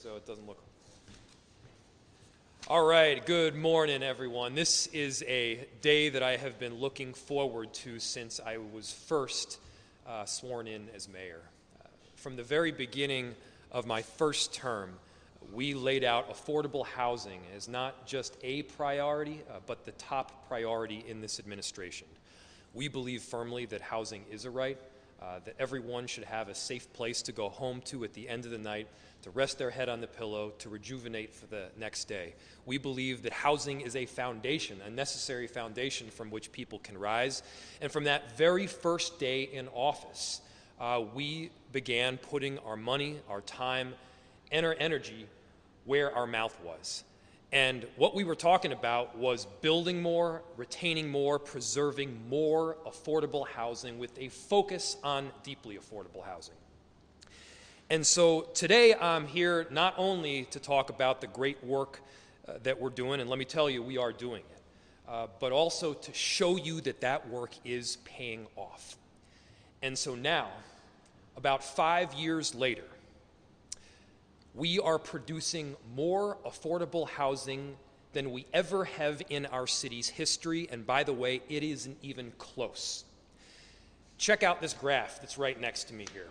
so it doesn't look. All right, good morning, everyone. This is a day that I have been looking forward to since I was first sworn in as mayor. From the very beginning of my first term, we laid out affordable housing as not just a priority, but the top priority in this administration. We believe firmly that housing is a right, that everyone should have a safe place to go home to at the end of the night, to rest their head on the pillow, to rejuvenate for the next day. We believe that housing is a foundation, a necessary foundation from which people can rise. And from that very first day in office, we began putting our money, our time, and our energy where our mouth was. And what we were talking about was building more, retaining more, preserving more affordable housing with a focus on deeply affordable housing. And so today I'm here not only to talk about the great work that we're doing, and let me tell you, we are doing it, but also to show you that that work is paying off. And so now, about 5 years later, we are producing more affordable housing than we ever have in our city's history, and by the way, it isn't even close. Check out this graph that's right next to me here.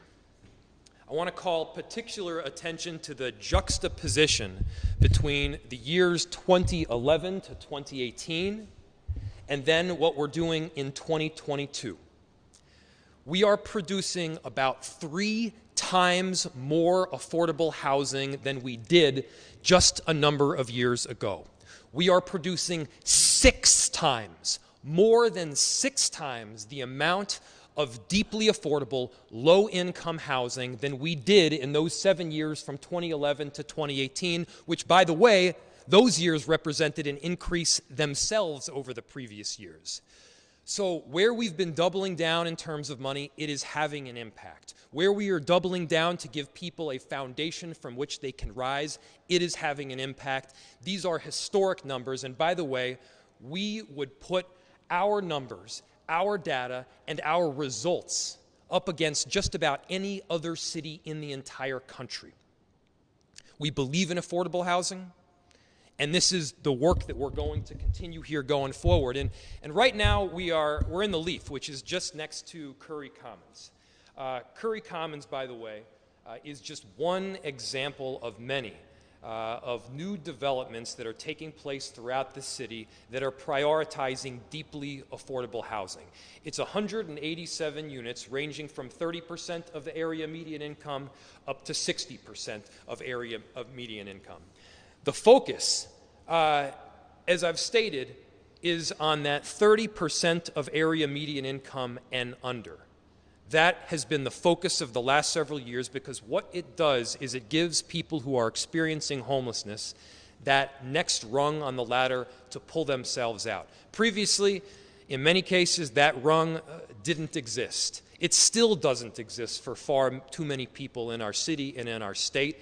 I want to call particular attention to the juxtaposition between the years 2011 to 2018 and then what we're doing in 2022. We are producing about 3 times more affordable housing than we did just a number of years ago. We are producing 6 times, more than 6 times the amount of deeply affordable, low-income housing than we did in those 7 years from 2011 to 2018, which, by the way, those years represented an increase themselves over the previous years. So where we've been doubling down in terms of money, it is having an impact. Where we are doubling down to give people a foundation from which they can rise, it is having an impact. These are historic numbers, and by the way, we would put our numbers, our data, and our results up against just about any other city in the entire country. We believe in affordable housing, and this is the work that we're going to continue here going forward. And right now we're in the Leaf, which is just next to Curry Commons. Curry Commons, by the way, is just one example of many of new developments that are taking place throughout the city that are prioritizing deeply affordable housing. It's 187 units ranging from 30% of the area median income up to 60% of area of median income. The focus, as I've stated, is on that 30% of area median income and under. That has been the focus of the last several years because what it does is it gives people who are experiencing homelessness that next rung on the ladder to pull themselves out. Previously, in many cases, that rung didn't exist. It still doesn't exist for far too many people in our city and in our state.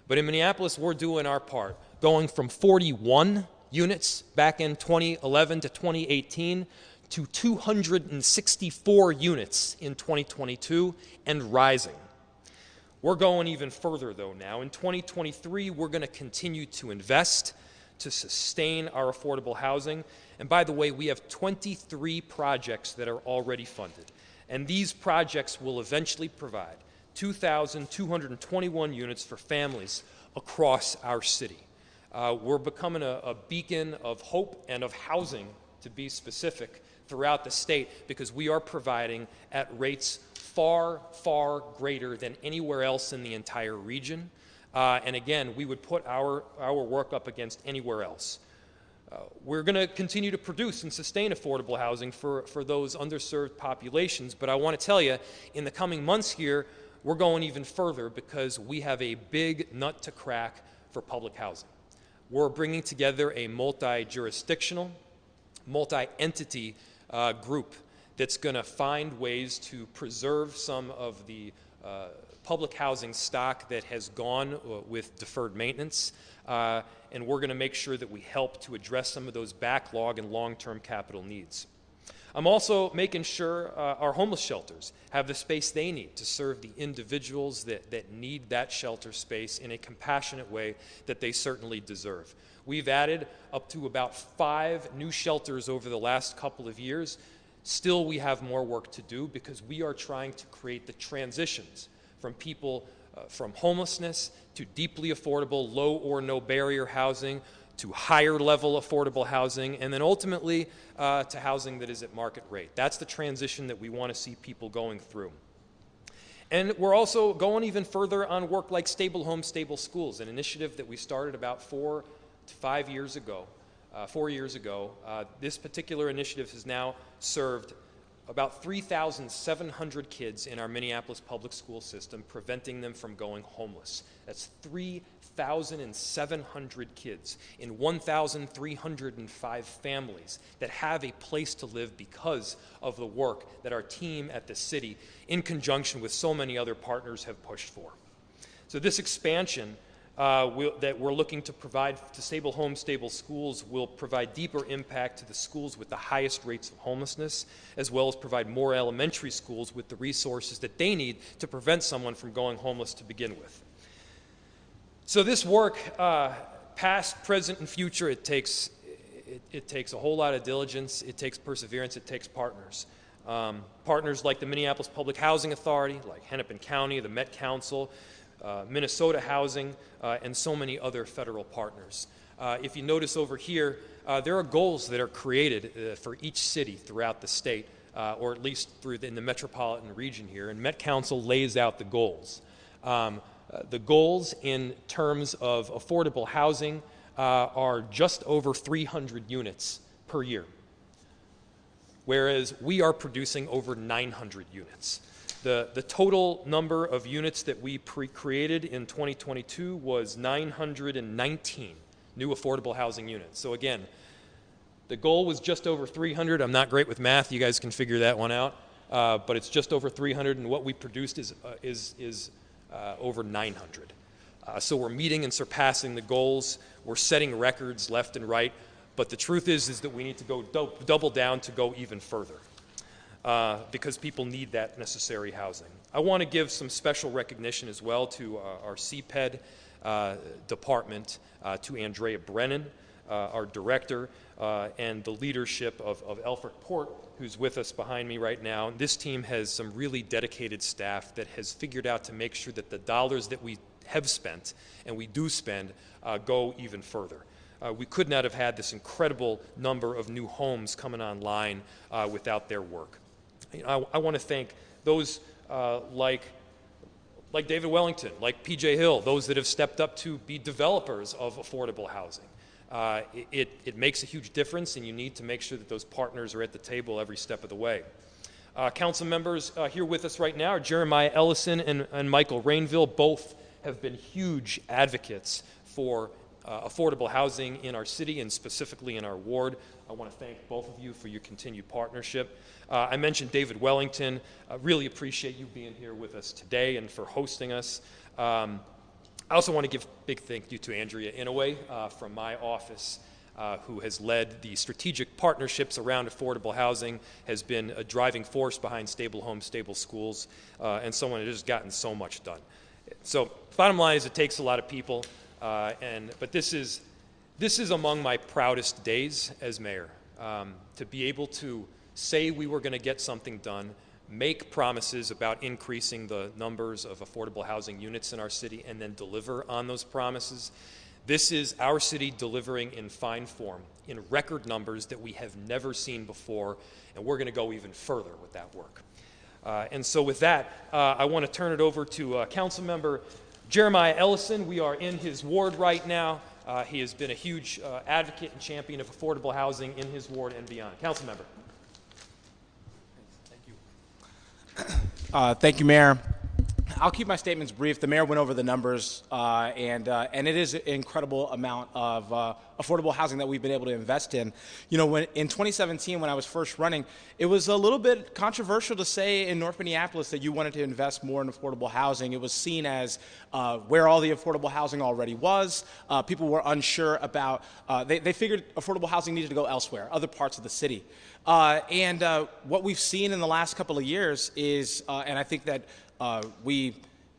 But in Minneapolis, we're doing our part, going from 41 units back in 2011 to 2018 to 264 units in 2022 and rising. We're going even further, though, now. In 2023, we're going to continue to invest to sustain our affordable housing. And by the way, we have 23 projects that are already funded. And these projects will eventually provide 2,221 units for families across our city. We're becoming a beacon of hope and of housing, to be specific, throughout the state because we are providing at rates far, far greater than anywhere else in the entire region. And again, we would put our work up against anywhere else. We're going to continue to produce and sustain affordable housing for those underserved populations, but I want to tell you, in the coming months here, we're going even further because we have a big nut to crack for public housing. We're bringing together a multi-jurisdictional, multi-entity group that's going to find ways to preserve some of the public housing stock that has gone with deferred maintenance, and we're going to make sure that we help to address some of those backlog and long-term capital needs. I'm also making sure our homeless shelters have the space they need to serve the individuals that need that shelter space in a compassionate way that they certainly deserve. We've added up to about 5 new shelters over the last couple of years. Still, we have more work to do because we are trying to create the transitions from people from homelessness to deeply affordable, low or no barrier housing, to higher level affordable housing, and then ultimately to housing that is at market rate. That's the transition that we want to see people going through. And we're also going even further on work like Stable Homes, Stable Schools, an initiative that we started about 4 to 5 years ago. 4 years ago, this particular initiative has now served about 3,700 kids in our Minneapolis public school system, preventing them from going homeless. That's 3,700 kids in 1,305 families that have a place to live because of the work that our team at the city, in conjunction with so many other partners, have pushed for. So this expansion that we're looking to provide to Stable Homes, Stable Schools will provide deeper impact to the schools with the highest rates of homelessness, as well as provide more elementary schools with the resources that they need to prevent someone from going homeless to begin with. So this work, past, present, and future, it takes a whole lot of diligence, it takes perseverance, it takes partners. Partners like the Minneapolis Public Housing Authority, like Hennepin County, the Met Council, Minnesota Housing, and so many other federal partners. If you notice over here, there are goals that are created for each city throughout the state, or at least in the metropolitan region here, and Met Council lays out the goals. The goals in terms of affordable housing are just over 300 units per year, whereas we are producing over 900 units. The total number of units that we created in 2022 was 919 new affordable housing units. So again, the goal was just over 300. I'm not great with math. You guys can figure that one out. But it's just over 300, and what we produced is over 900. So we're meeting and surpassing the goals. We're setting records left and right. But the truth is that we need to go double down to go even further. Because people need that necessary housing. I want to give some special recognition as well to our CPED department, to Andrea Brennan, our director, and the leadership of Elfert Port, who's with us behind me right now. This team has some really dedicated staff that has figured out to make sure that the dollars that we have spent, and we do spend, go even further. We could not have had this incredible number of new homes coming online without their work. I want to thank those like David Wellington, like P.J. Hill, those that have stepped up to be developers of affordable housing. It makes a huge difference, and you need to make sure that those partners are at the table every step of the way. Council members here with us right now are Jeremiah Ellison and Michael Rainville. Both have been huge advocates for affordable housing in our city and specifically in our ward. I want to thank both of you for your continued partnership. I mentioned David Wellington. I really appreciate you being here with us today and for hosting us. I also want to give a big thank you to Andrea Inouye from my office, who has led the strategic partnerships around affordable housing, has been a driving force behind Stable Homes, Stable Schools, and someone that has gotten so much done. So bottom line is it takes a lot of people, but this is among my proudest days as mayor, to be able to say we were going to get something done, make promises about increasing the numbers of affordable housing units in our city, and then deliver on those promises. This is our city delivering in fine form, in record numbers that we have never seen before, and we're going to go even further with that work. And so with that, I want to turn it over to Council Member Jeremiah Ellison. We are in his ward right now. He has been a huge advocate and champion of affordable housing in his ward and beyond. Council Member. Thank you, Mayor. I'll keep my statements brief. The mayor went over the numbers, and it is an incredible amount of affordable housing that we've been able to invest in. You know, in 2017, when I was first running, it was a little bit controversial to say in North Minneapolis that you wanted to invest more in affordable housing. It was seen as where all the affordable housing already was. People were unsure about, they figured affordable housing needed to go elsewhere, other parts of the city. And what we've seen in the last couple of years is, and I think that we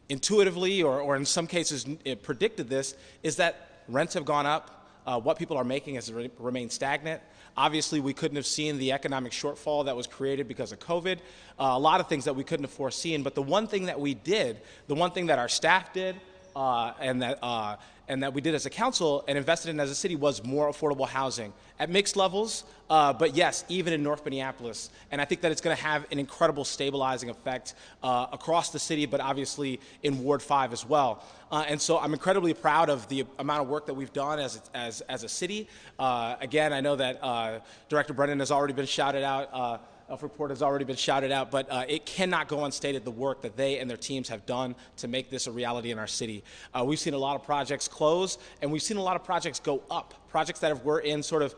intuitively or in some cases predicted this, is that rents have gone up. What people are making has remained stagnant. Obviously, we couldn't have seen the economic shortfall that was created because of COVID. A lot of things that we couldn't have foreseen. But the one thing that we did, the one thing that our staff did, and that we did as a council and invested in as a city was more affordable housing at mixed levels, but yes, even in North Minneapolis. And I think that it's going to have an incredible stabilizing effect across the city, but obviously in Ward 5 as well. And so I'm incredibly proud of the amount of work that we've done as a city. Again, I know that Director Brennan has already been shouted out. Report has already been shouted out, but it cannot go unstated the work that they and their teams have done to make this a reality in our city. We've seen a lot of projects close, and we've seen a lot of projects go up. Projects that were in sort of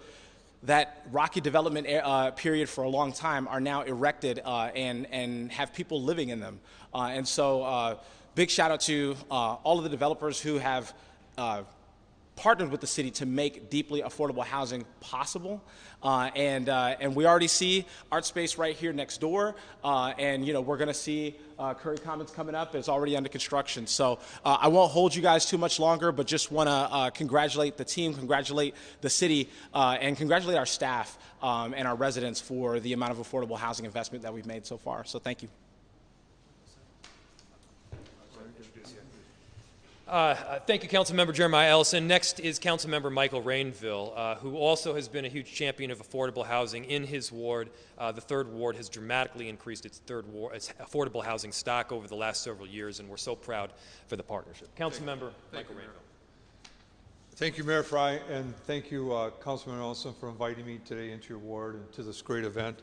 that rocky development period for a long time are now erected and have people living in them. And so big shout out to all of the developers who have partnered with the city to make deeply affordable housing possible. And we already see Art Space right here next door. And, you know, we're going to see Curry Commons coming up. It's already under construction. So I won't hold you guys too much longer, but just want to congratulate the team, congratulate the city, and congratulate our staff and our residents for the amount of affordable housing investment that we've made so far. So thank you. Thank you, Councilmember Jeremiah Ellison. Next is Councilmember Michael Rainville, who also has been a huge champion of affordable housing in his ward. The third ward has dramatically increased its affordable housing stock over the last several years, and we're so proud for the partnership. Councilmember Michael Rainville. Thank you, Mayor Frey, and thank you, Councilman Ellison, for inviting me today into your ward and to this great event.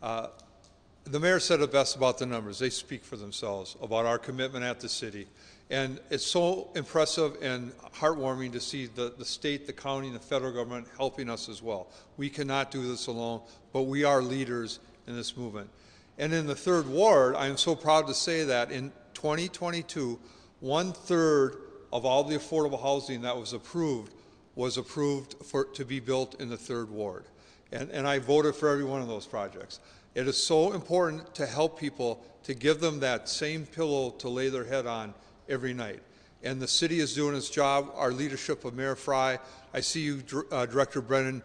The mayor said it best about the numbers. They speak for themselves about our commitment at the city. And it's so impressive and heartwarming to see the state, the county, and the federal government helping us as well. We cannot do this alone, but we are leaders in this movement. And in the third ward, I am so proud to say that in 2022, 1/3 of all the affordable housing that was approved to be built in the third ward. And I voted for every one of those projects. It is so important to help people, to give them that same pillow to lay their head on every night. And the city is doing its job. Our leadership of Mayor Frey, I see you, Director Brennan.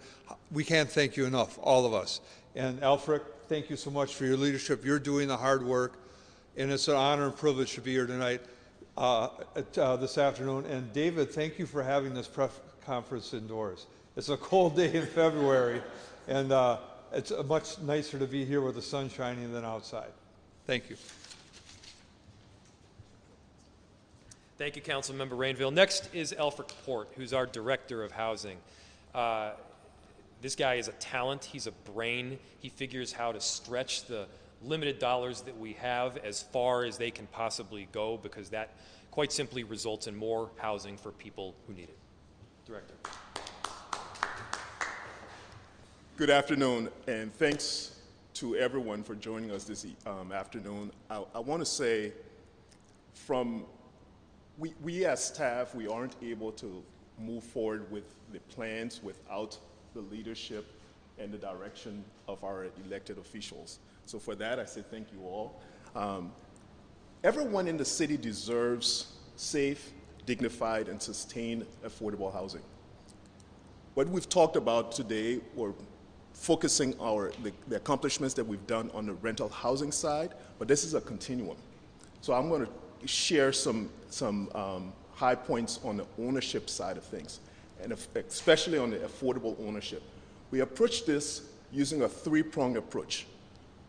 We can't thank you enough, all of us. And Alfred, thank you so much for your leadership. You're doing the hard work, and it's an honor and privilege to be here tonight, this afternoon. And David, thank you for having this press conference indoors. It's a cold day in February, and it's much nicer to be here with the sun shining than outside. Thank you. Thank you, Councilmember Rainville. Next is Alfred Port, who's our Director of Housing. This guy is a talent. He's a brain. He figures how to stretch the limited dollars that we have as far as they can possibly go, because that quite simply results in more housing for people who need it. Director. Good afternoon, and thanks to everyone for joining us this afternoon. I want to say we as staff, we aren't able to move forward with the plans without the leadership and the direction of our elected officials. So for that, I say thank you all. Everyone in the city deserves safe, dignified, and sustained affordable housing. What we've talked about today, we're focusing the accomplishments that we've done on the rental housing side, but this is a continuum. So I'm going to share some high points on the ownership side of things, and especially on the affordable ownership. We approach this using a three-pronged approach: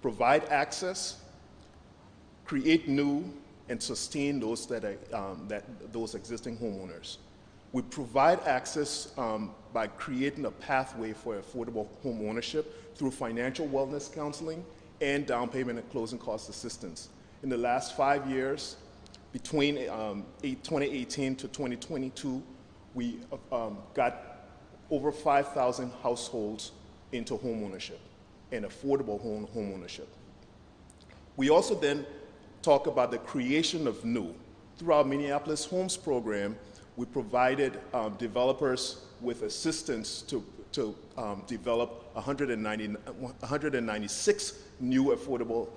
provide access, create new, and sustain those those existing homeowners. We provide access by creating a pathway for affordable home ownership through financial wellness counseling and down payment and closing cost assistance. In the last 5 years, Between 2018 to 2022, we got over 5,000 households into home ownership and affordable home ownership. We also then talk about the creation of new. Through our Minneapolis Homes program, we provided developers with assistance to develop 196 new affordable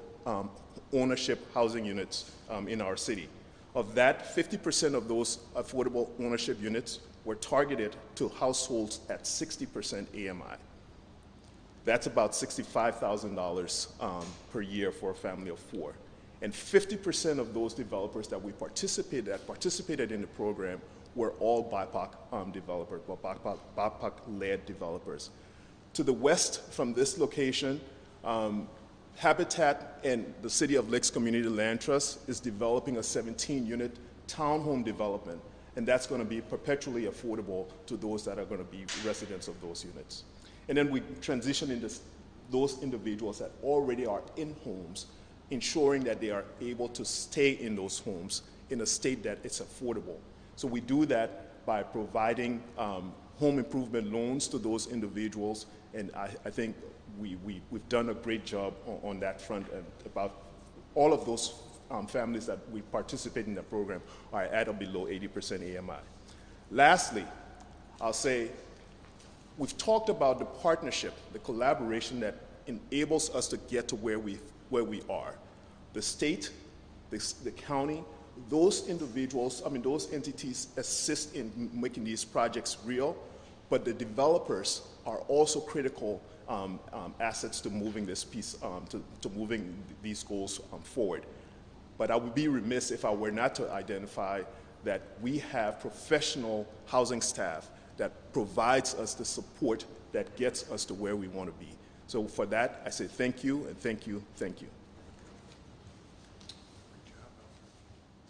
ownership housing units in our city. Of that, 50% of those affordable ownership units were targeted to households at 60% AMI. That's about $65,000 per year for a family of 4. And 50% of those developers that we participated in the program were all BIPOC developers, or BIPOC-led developers. To the west from this location, Habitat and the City of Licks Community Land Trust is developing a 17-unit townhome development, and that's going to be perpetually affordable to those that are going to be residents of those units. And then we transition into those individuals that already are in homes, ensuring that they are able to stay in those homes in a state that it's affordable. So we do that by providing home improvement loans to those individuals, and I think we've done a great job on that front. And about all of those families that we participate in the program are at or below 80% AMI. Lastly, I'll say we've talked about the partnership, the collaboration that enables us to get to where we are. The state, the county, those individuals, those entities assist in making these projects real, but the developers are also critical assets to moving this piece, to moving these goals forward. But I would be remiss if I were not to identify that we have professional housing staff that provides us the support that gets us to where we want to be. So for that, I say thank you, and thank you, thank you.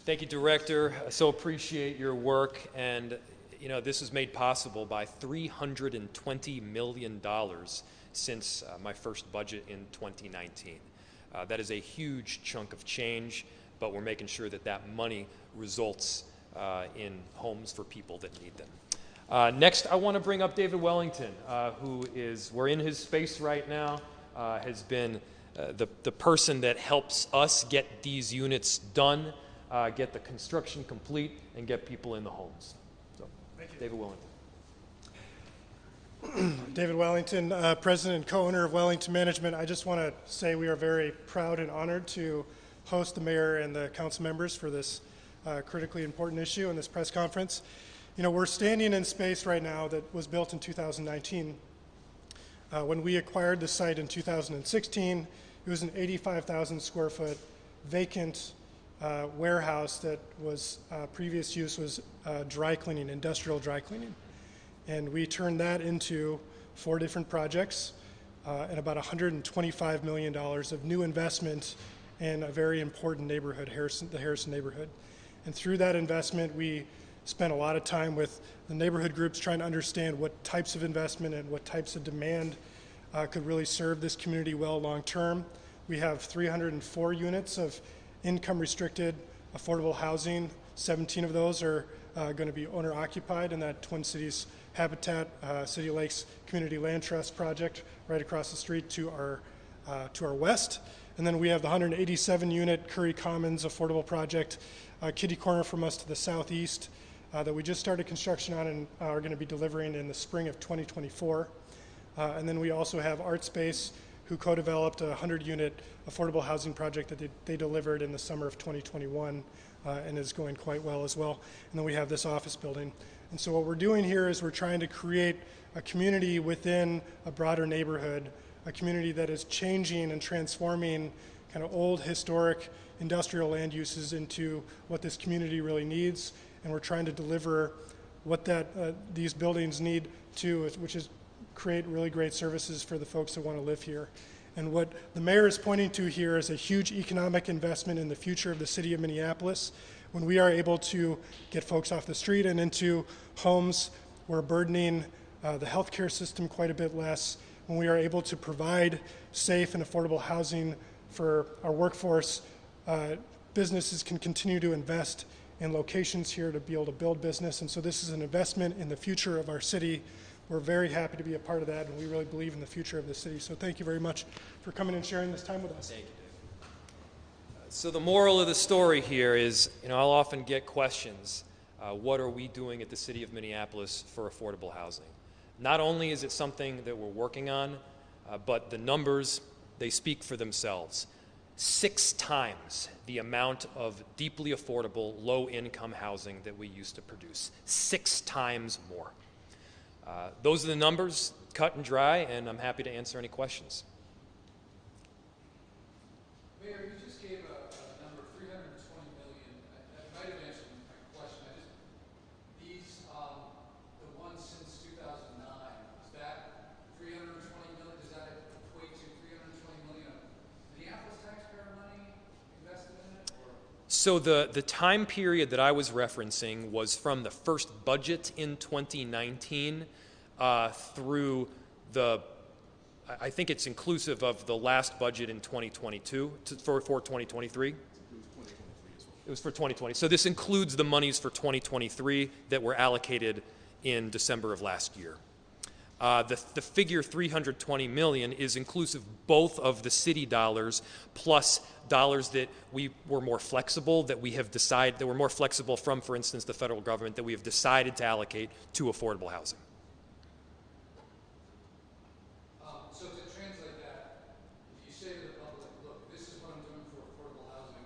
Thank you, Director. I so appreciate your work, and this was made possible by $320 million since my first budget in 2019. That is a huge chunk of change, but we're making sure that that money results in homes for people that need them. Next, I want to bring up David Wellington, we're in his space right now, has been the person that helps us get these units done, get the construction complete, and get people in the homes. So, David Wellington. David Wellington, President and co-owner of Wellington Management. I just want to say we are very proud and honored to host the mayor and the council members for this critically important issue in this press conference. We're standing in space right now that was built in 2019. When we acquired the site in 2016, it was an 85,000 square foot vacant warehouse that was previous use was dry cleaning, industrial dry cleaning. And we turned that into 4 different projects and about $125 million of new investment in a very important neighborhood, the Harrison neighborhood. And through that investment, we spent a lot of time with the neighborhood groups trying to understand what types of investment and what types of demand could really serve this community well long term. We have 304 units of income restricted affordable housing. 17 of those are going to be owner occupied in that Twin Cities Habitat City Lakes Community Land Trust project right across the street to our west. And then we have the 187 unit Curry Commons affordable project kitty corner from us to the southeast that we just started construction on and are going to be delivering in the spring of 2024. And then we also have Art Space, who co-developed a 100-unit affordable housing project that they delivered in the summer of 2021 and is going quite well as well. And then we have this office building. And so what we're doing here is we're trying to create a community within a broader neighborhood, a community that is changing and transforming kind of old historic industrial land uses into what this community really needs. And we're trying to deliver what these buildings need to, which is create really great services for the folks that want to live here. And what the mayor is pointing to here is a huge economic investment in the future of the city of Minneapolis. When we are able to get folks off the street and into homes, we're burdening the healthcare system quite a bit less. When we are able to provide safe and affordable housing for our workforce, businesses can continue to invest in locations here to be able to build business. And so this is an investment in the future of our city. We're very happy to be a part of that, and we really believe in the future of the city. So thank you very much for coming and sharing this time with us. Thank you, Dave. So the moral of the story here is, I'll often get questions, what are we doing at the City of Minneapolis for affordable housing? Not only is it something that we're working on, but the numbers, they speak for themselves. 6 times the amount of deeply affordable, low-income housing that we used to produce. 6 times more. Those are the numbers, cut and dry, and I'm happy to answer any questions. Mayor, you just gave a number, $320 million. That might have answered my question. These, the ones since 2009, is that $320 million? Does that equate to $320 million of Minneapolis taxpayer money invested in it? Or? So the time period that I was referencing was from the first budget in 2019 through I think it's inclusive of the last budget in 2022 for 2023. It was for 2020. So this includes the monies for 2023 that were allocated in December of last year. The figure $320 million is inclusive both of the city dollars plus dollars that we were more flexible, that we have decided, that we're more flexible from, for instance, the federal government, that we have decided to allocate to affordable housing. So to translate that, if you say to the public, look, this is what I'm doing for affordable housing,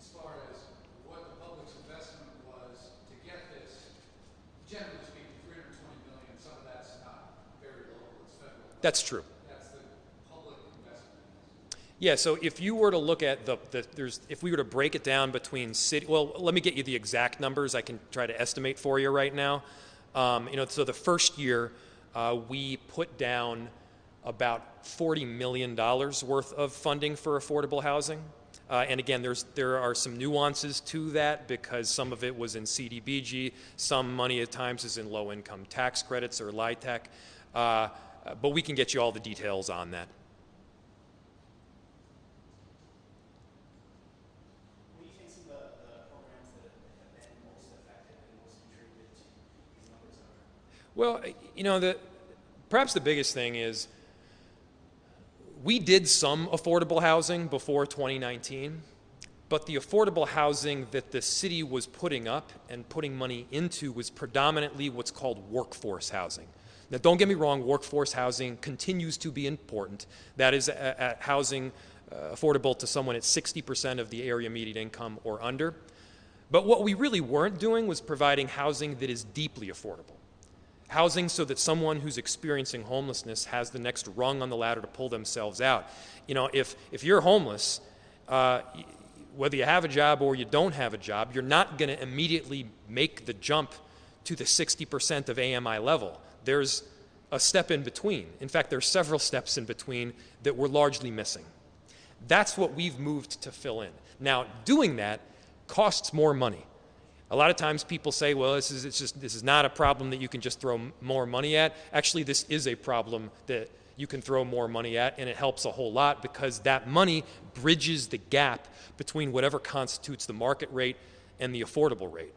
as far as what the public's investment was to get this, generally speaking, $320 million, some of that's not very local, it's federal. That's true. That's the public investment. Yeah, so if you were to look at if we were to break it down between city, well, let me get you the exact numbers. I can try to estimate for you right now. So the first year, we put down about $40 million worth of funding for affordable housing. And again, there are some nuances to that because some of it was in CDBG, some money at times is in low-income tax credits or LIHTC. But we can get you all the details on that. What do you think some of the programs that have been most effective and most contributed to these numbers are? Well, perhaps the biggest thing is we did some affordable housing before 2019, but the affordable housing that the city was putting up and putting money into was predominantly what's called workforce housing. Now, don't get me wrong, workforce housing continues to be important. That is housing affordable to someone at 60% of the area median income or under. But what we really weren't doing was providing housing that is deeply affordable. Housing so that someone who's experiencing homelessness has the next rung on the ladder to pull themselves out. If you're homeless, whether you have a job or you don't have a job, you're not going to immediately make the jump to the 60% of AMI level. There's a step in between. In fact, there are several steps in between that we're largely missing. That's what we've moved to fill in. Now, doing that costs more money. A lot of times people say, well, this is not a problem that you can just throw more money at. Actually, this is a problem that you can throw more money at, and it helps a whole lot because that money bridges the gap between whatever constitutes the market rate and the affordable rate.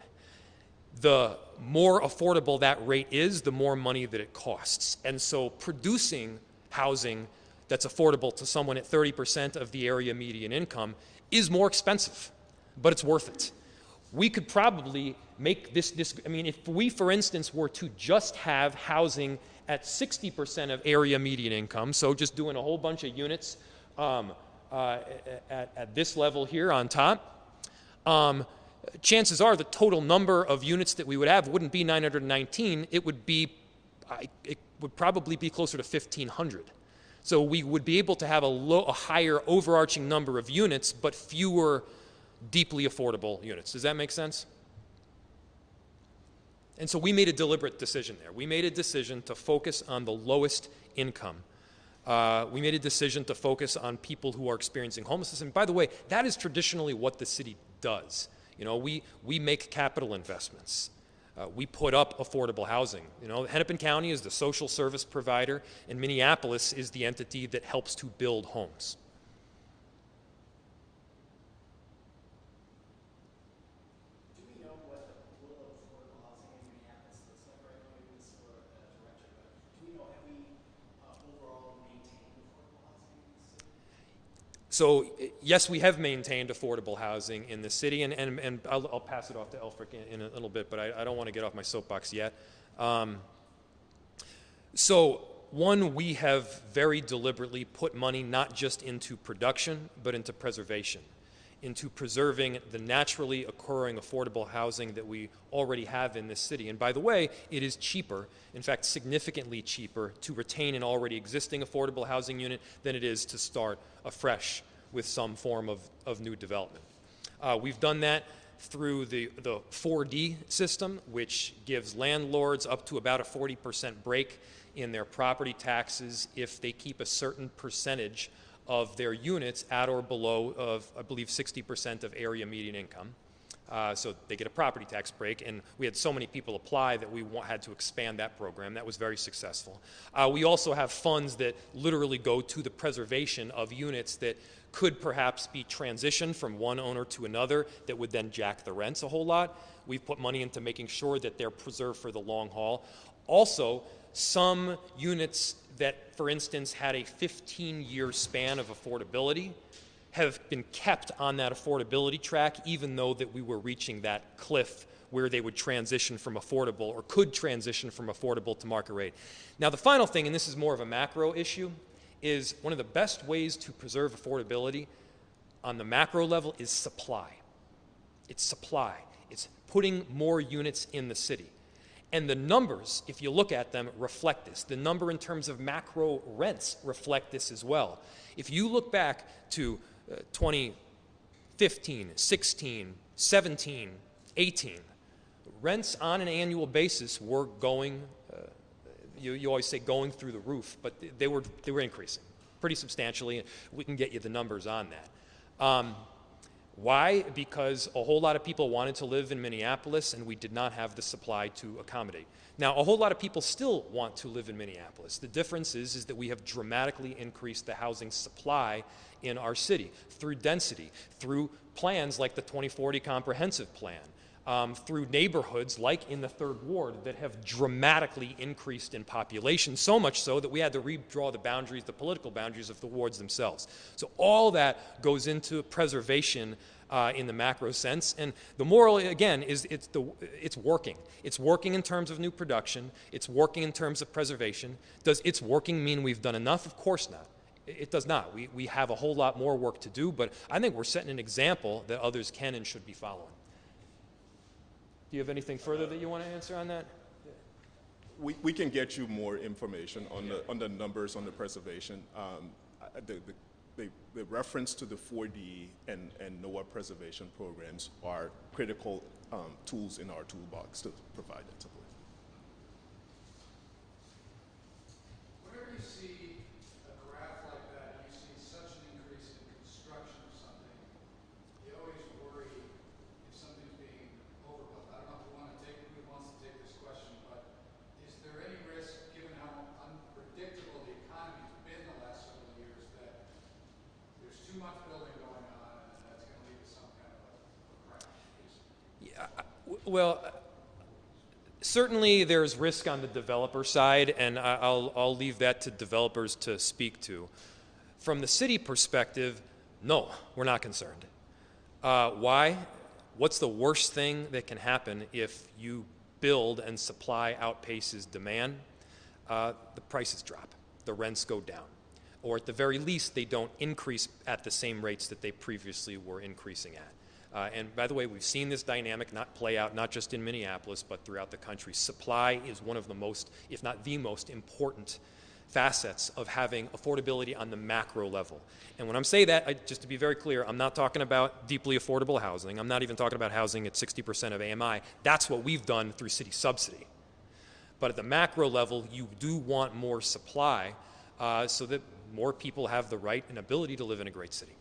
The more affordable that rate is, the more money that it costs. And so producing housing that's affordable to someone at 30% of the area median income is more expensive, but it's worth it. We could probably make this, if we, for instance, were to just have housing at 60% of area median income, so just doing a whole bunch of units at this level here on top, chances are the total number of units that we would have wouldn't be 919, it would probably be closer to 1,500. So we would be able to have a higher overarching number of units, but fewer deeply affordable units. Does that make sense? And so we made a deliberate decision there. We made a decision to focus on the lowest income. We made a decision to focus on people who are experiencing homelessness. And by the way, that is traditionally what the city does. We make capital investments. We put up affordable housing. Hennepin County is the social service provider, and Minneapolis is the entity that helps to build homes. So yes, we have maintained affordable housing in the city, and I'll pass it off to Elfric in a little bit, but I don't want to get off my soapbox yet. So one, we have very deliberately put money not just into production, but into preservation, into preserving the naturally occurring affordable housing that we already have in this city. And by the way, it is cheaper, in fact, significantly cheaper, to retain an already existing affordable housing unit than it is to start afresh with some form of new development. We've done that through the 4D system, which gives landlords up to about a 40% break in their property taxes if they keep a certain percentage of their units at or below of, I believe, 60% of area median income. So they get a property tax break, and we had so many people apply that we had to expand that program. That was very successful. We also have funds that literally go to the preservation of units that could perhaps be transitioned from one owner to another that would then jack the rents a whole lot. We've put money into making sure that they're preserved for the long haul. Also, some units that, for instance, had a 15-year span of affordability have been kept on that affordability track, even though that we were reaching that cliff where they would transition from affordable or could transition from affordable to market rate. Now, the final thing, and this is more of a macro issue, is one of the best ways to preserve affordability on the macro level is supply. It's supply. It's putting more units in the city. And the numbers, if you look at them, reflect this. The number in terms of macro rents reflect this as well. If you look back to 2015, 16, 17, 18, rents on an annual basis were going, you always say going through the roof, but they were increasing pretty substantially, and we can get you the numbers on that. Why? Because a whole lot of people wanted to live in Minneapolis, and we did not have the supply to accommodate. Now, a whole lot of people still want to live in Minneapolis. The difference is that we have dramatically increased the housing supply in our city through density, through plans like the 2040 Comprehensive Plan, through neighborhoods like in the 3rd Ward that have dramatically increased in population, so much so that we had to redraw the boundaries, the political boundaries of the wards themselves. So all that goes into preservation in the macro sense. And the moral, again, is it's working. It's working in terms of new production. It's working in terms of preservation. Does it's working mean we've done enough? Of course not. It does not. We have a whole lot more work to do, but I think we're setting an example that others can and should be following. Do you have anything further that you want to answer on that? We can get you more information on the numbers on the preservation. The reference to the 4D and NOAA preservation programs are critical tools in our toolbox to provide that support. Whenever you see a graph like that, you see such an increase in construction of something, you always worry if something's being overbuilt. I don't know who wants to take this question, but is there any risk, given how unpredictable the economy's been the last several years, that there's too much building going on and that's going to lead to some kind of a crash? Yeah, well, certainly there's risk on the developer side, and I'll leave that to developers to speak to. From the city perspective, no, we're not concerned. Why? What's the worst thing that can happen if you build and supply outpaces demand? The prices drop, the rents go down, or at the very least, they don't increase at the same rates that they previously were increasing at. And by the way, we've seen this dynamic not play out not just in Minneapolis, but throughout the country. Supply is one of the most, if not the most important facets of having affordability on the macro level. And when I'm saying that, just to be very clear, I'm not talking about deeply affordable housing. I'm not even talking about housing at 60% of AMI. That's what we've done through city subsidy. But at the macro level, you do want more supply so that more people have the right and ability to live in a great city.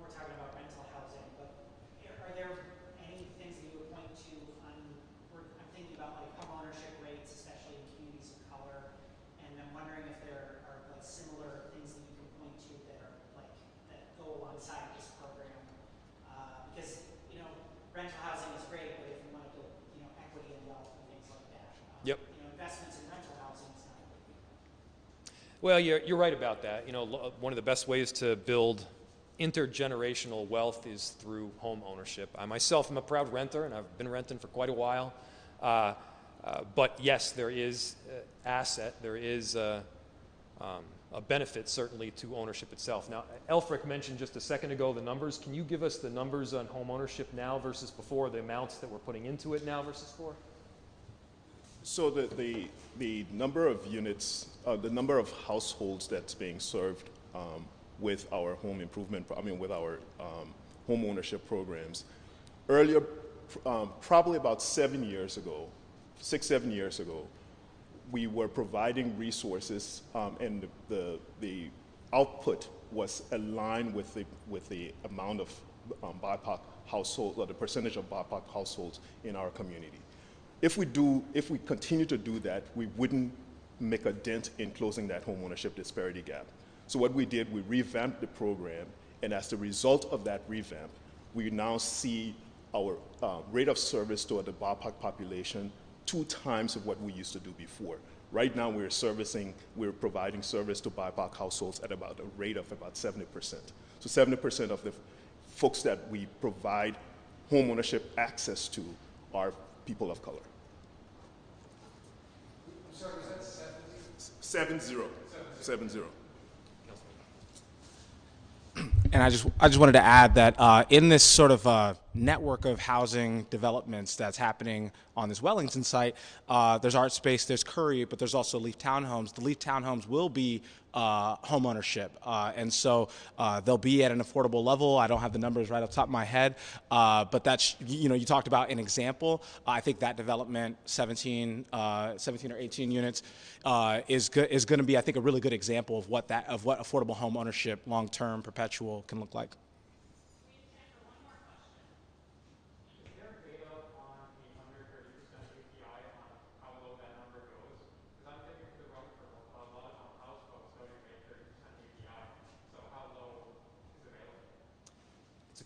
We're talking about rental housing, but are there any things that you would point to on, I'm thinking about like home ownership rates, especially in communities of color, and I'm wondering if there are like similar things that you can point to that are like, that go alongside this program, because, you know, rental housing is great, but if you want to build, you know, equity and wealth and things like that, Yep. you know, investments in rental housing is not a big deal. Well, you're right about that. You know, one of the best ways to build intergenerational wealth is through home ownership. I myself am a proud renter, and I've been renting for quite a while. But yes, there is there is a benefit certainly to ownership itself. Now, Elfric mentioned just a second ago the numbers. Can you give us the numbers on home ownership now versus before, the amounts that we're putting into it now versus before? So the number of units, the number of households that's being served with our home improvement, with our home ownership programs, earlier, probably about 7 years ago, 6-7 years ago, we were providing resources, and the output was aligned with the amount of BIPOC households, or the percentage of BIPOC households in our community. If we continue to do that, we wouldn't make a dent in closing that home ownership disparity gap. So what we did, we revamped the program, and as the result of that revamp, we now see our rate of service to the BIPOC population 2 times of what we used to do before. Right now, we're providing service to BIPOC households at about a rate of about 70%. So 70% of the folks that we provide home ownership access to are people of color. I'm sorry, was that 70? 70. And I just wanted to add that in this sort of network of housing developments that's happening on this Wellington site, there's Art Space, there's Curry, but there's also Leaf Townhomes. The Leaf Townhomes will be home ownership, and so they'll be at an affordable level. I don't have the numbers right off the top of my head, but that's, you talked about an example. I think that development, 17 or 18 units, is going to be, I think, a really good example of what affordable home ownership, long-term, perpetual, can look like.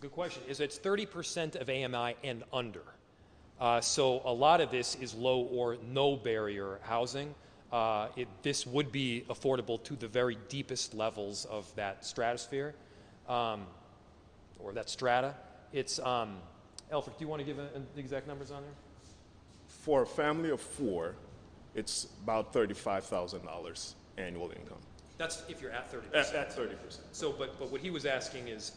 Good question. It's 30% of AMI and under. So a lot of this is low or no barrier housing. This would be affordable to the very deepest levels of that stratosphere, or that strata. It's, Elfric, do you want to give the exact numbers on there? For a family of 4, it's about $35,000 annual income. That's if you're at 30%. At 30%. So, but what he was asking is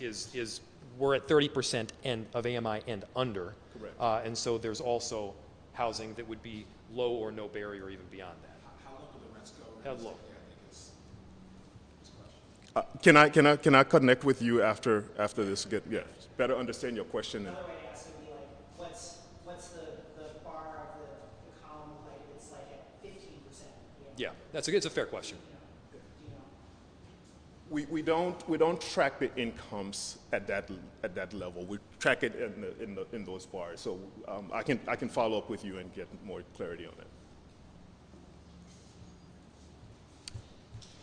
we're at 30% of AMI and under. Correct. And so there's also housing that would be low or no barrier even beyond that. How low do the rents go? How low? Yeah, I think it's Can I connect with you after this? Better understand your question. Another way to ask it would be like, what's the bar of the column like? It's like at 15%. Yeah, it's a fair question. We don't track the incomes at that level. We track it in those bars. So I can follow up with you and get more clarity on it.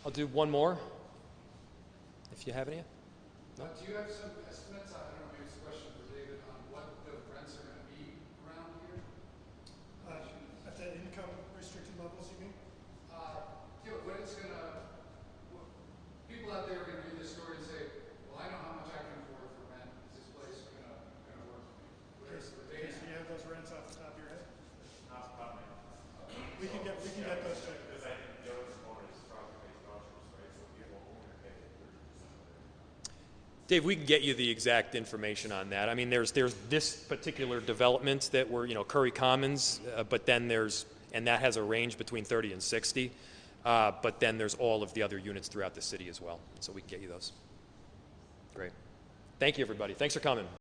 I'll do one more, if you have any. No? Do you have some estimates? I don't know, maybe it's a question for David, on what the rents are going to be around here? At the income restricted levels, you mean? What it's going to, people out there are going to read this story and say, well, I know how much I can afford for rent. Is this place going to work for me? Where's the data? Do you have those rents off the top of your head? We can get those too. Dave, we can get you the exact information on that. I mean, there's this particular development that we're, Curry Commons, but then and that has a range between 30 and 60. But then there's all of the other units throughout the city as well. So we can get you those. Great. Thank you, everybody. Thanks for coming.